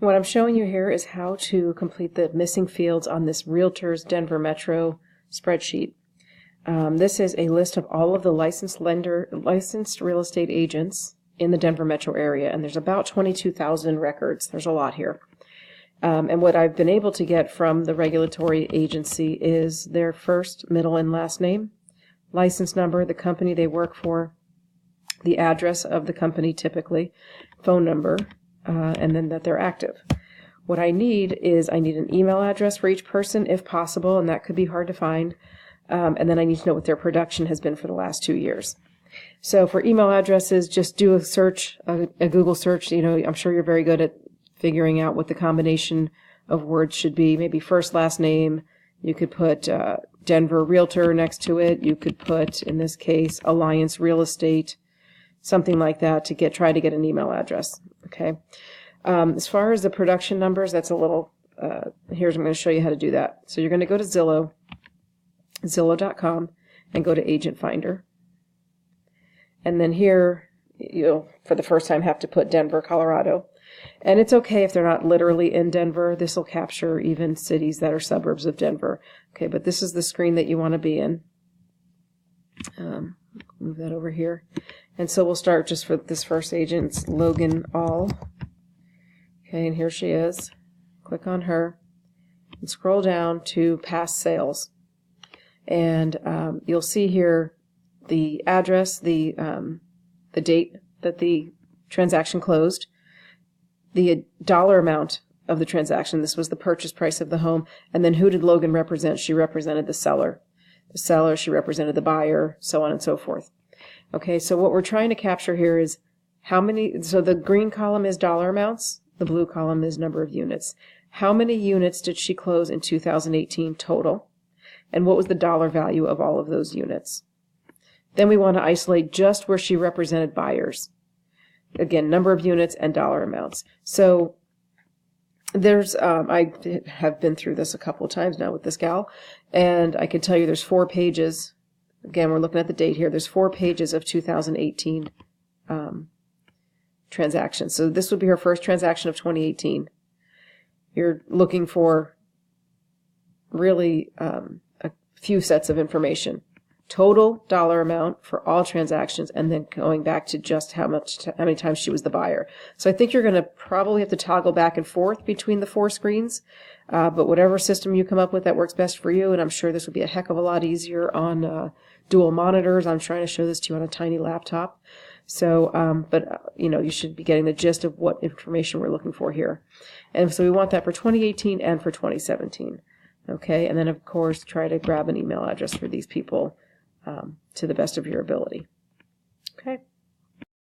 What I'm showing you here is how to complete the missing fields on this Realtors Denver Metro spreadsheet. This is a list of all of the licensed real estate agents in the Denver metro area, and there's about 22,000 records. There's a lot here. And what I've been able to get from the regulatory agency is their first, middle, and last name, license number, the company they work for, the address of the company typically, phone number, and then that they're active. What I need is I need an email address for each person if possible, and that could be hard to find. And then I need to know what their production has been for the last 2 years. So for email addresses, just do a search, a Google search. You know, I'm sure you're very good at figuring out what the combination of words should be. Maybe first, last name. You could put Denver Realtor next to it. You could put, in this case, Alliance Real Estate, something like that to try to get an email address. Okay. As far as the production numbers, that's a little, I'm going to show you how to do that. So you're going to go to Zillow.com, and go to Agent Finder. And then here, you'll, for the first time, have to put Denver, Colorado. And it's okay if they're not literally in Denver. This will capture even cities that are suburbs of Denver. Okay, but this is the screen that you want to be in. Move that over here. And so we'll start just for this first agent. It's Logan All. Okay, and here she is. Click on her and scroll down to past sales. And you'll see here the address, the date that the transaction closed, the dollar amount of the transaction. This was the purchase price of the home. And then who did Logan represent? She represented the seller. The seller, she represented the buyer, so on and so forth. Okay, so what we're trying to capture here is how many, so the green column is dollar amounts, the blue column is number of units. How many units did she close in 2018 total? And what was the dollar value of all of those units? Then we want to isolate just where she represented buyers. Again, number of units and dollar amounts. So there's, I have been through this a couple of times now with this gal, and I can tell you there's 4 pages. Again, we're looking at the date here. There's 4 pages of 2018 transactions. So this would be her first transaction of 2018. You're looking for really a few sets of information. Total dollar amount for all transactions, and then going back to just how many times she was the buyer. So I think you're going to probably have to toggle back and forth between the 4 screens, but whatever system you come up with that works best for you, and I'm sure this would be a heck of a lot easier on dual monitors. I'm trying to show this to you on a tiny laptop. So, you know, you should be getting the gist of what information we're looking for here. And so we want that for 2018 and for 2017. Okay, and then of course try to grab an email address for these people to the best of your ability. Okay.